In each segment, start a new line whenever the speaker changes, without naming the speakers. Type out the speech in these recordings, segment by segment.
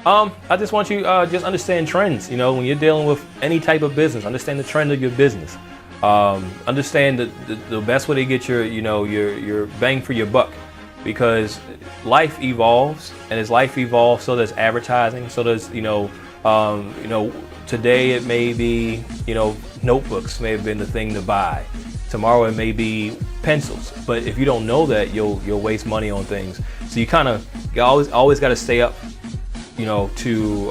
I just want you just understand trends. You know, when you're dealing with any type of business, understand the trend of your business. Understand the best way to get your bang for your buck, because life evolves, and as life evolves, so does advertising. So does today it may be notebooks may have been the thing to buy. Tomorrow it may be pencils. But if you don't know that, you'll waste money on things. So you always got to stay up, to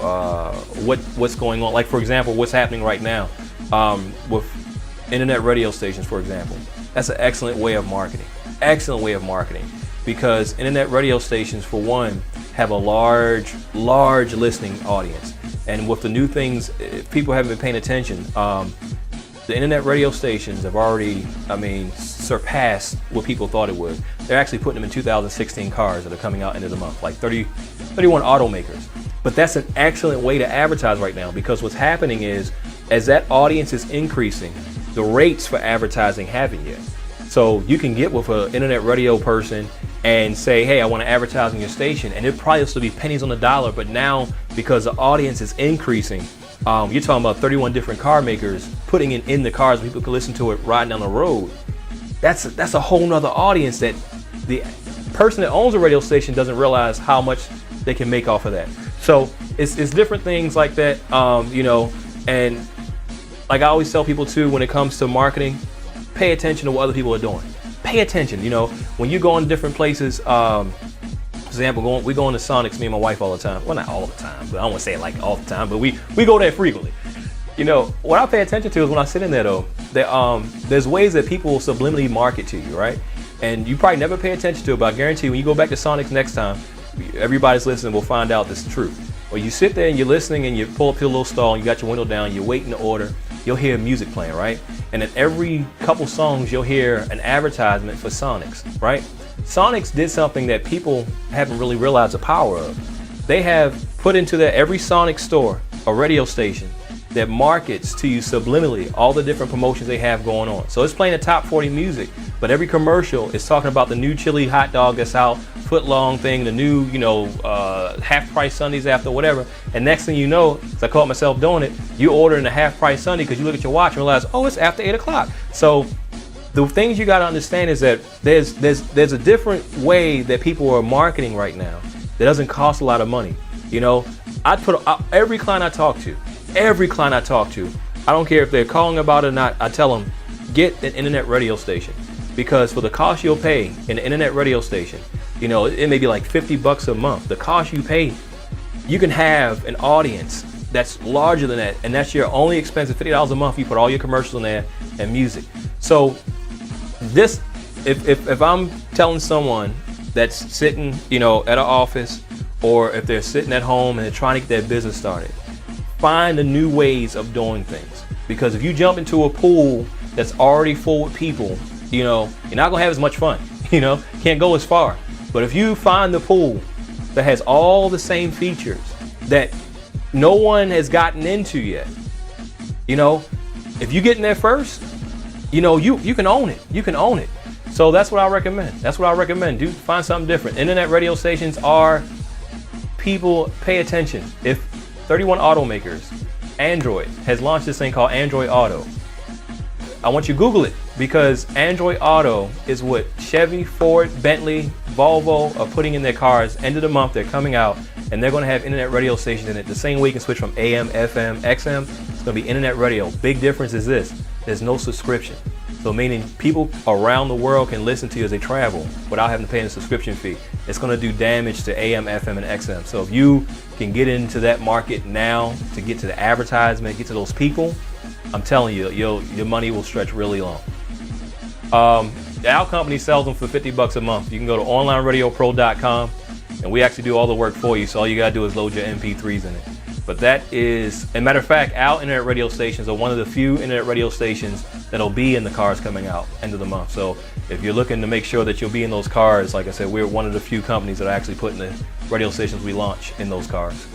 what's going on. Like, for example, what's happening right now with internet radio stations, for example. That's an excellent way of marketing. Excellent way of marketing, because internet radio stations, for one, have a large listening audience. And with the new things, if people haven't been paying attention, the internet radio stations have already, surpassed what people thought it would. They're actually putting them in 2016 cars that are coming out end of the month, like 31 automakers. But that's an excellent way to advertise right now, because what's happening is, as that audience is increasing, the rates for advertising haven't yet. So you can get with an internet radio person and say, hey, I want to advertise on your station, and it'll probably still be pennies on the dollar. But now, because the audience is increasing, you're talking about 31 different car makers putting it in the cars, people can listen to it riding down the road. That's a whole nother audience that the person that owns a radio station doesn't realize how much they can make off of that. So it's different things like that, and like I always tell people too, when it comes to marketing, pay attention to what other people are doing. Pay attention, when you go in different places, for example, we go into Sonics, me and my wife, all the time. Well, not all the time, but I don't want to say it like all the time, but we go there frequently. What I pay attention to is when I sit in there though, there's ways that people will subliminally market to you, right? And you probably never pay attention to it, but I guarantee you, when you go back to Sonics next time, everybody's listening will find out this is true. Or you sit there and you're listening and you pull up to a little stall and you got your window down, you're waiting to order, you'll hear music playing, right? And then every couple songs you'll hear an advertisement for Sonics, right? Sonics did something that people haven't really realized the power of. They have put into every Sonic store a radio station that markets to you subliminally all the different promotions they have going on. So it's playing the top 40 music, but every commercial is talking about the new chili hot dog that's out, foot long thing, the new, half price Sundays after whatever. And next thing you know, because I caught myself doing it, you order in a half price Sunday because you look at your watch and realize, oh, it's after 8 o'clock. So the things you got to understand is that there's a different way that people are marketing right now that doesn't cost a lot of money. I put every client I talk to, I don't care if they're calling about it or not, I tell them, get an internet radio station, because for the cost you'll pay in an internet radio station, it may be like $50 a month. The cost you pay, you can have an audience that's larger than that, and that's your only expense. $50 a month. You put all your commercials in there and music. So this, if I'm telling someone that's sitting, at an office, or if they're sitting at home and they're trying to get their business started, find the new ways of doing things. Because if you jump into a pool that's already full with people, you're not gonna have as much fun. Can't go as far. But if you find the pool that has all the same features that no one has gotten into yet, if you get in there first, you can own it. You can own it. So that's what I recommend. Do find something different. Internet radio stations are, people pay attention. If 31 automakers, Android has launched this thing called Android Auto, I want you to Google it, because Android Auto is what Chevy, Ford, Bentley, Volvo are putting in their cars. End of the month, they're coming out, and they're going to have internet radio stations in it. The same way you can switch from AM, FM, XM, it's going to be internet radio. Big difference is this: there's no subscription. So meaning people around the world can listen to you as they travel without having to pay a subscription fee. It's going to do damage to AM, FM, and XM. So if you can get into that market now to get to the advertisement, get to those people, I'm telling you, your money will stretch really long. Our company sells them for $50 a month. You can go to onlineradiopro.com, and we actually do all the work for you. So all you gotta do is load your MP3s in it. But that is, as a matter of fact, our internet radio stations are one of the few internet radio stations that'll be in the cars coming out end of the month. So if you're looking to make sure that you'll be in those cars, like I said, we're one of the few companies that are actually putting the radio stations we launch in those cars.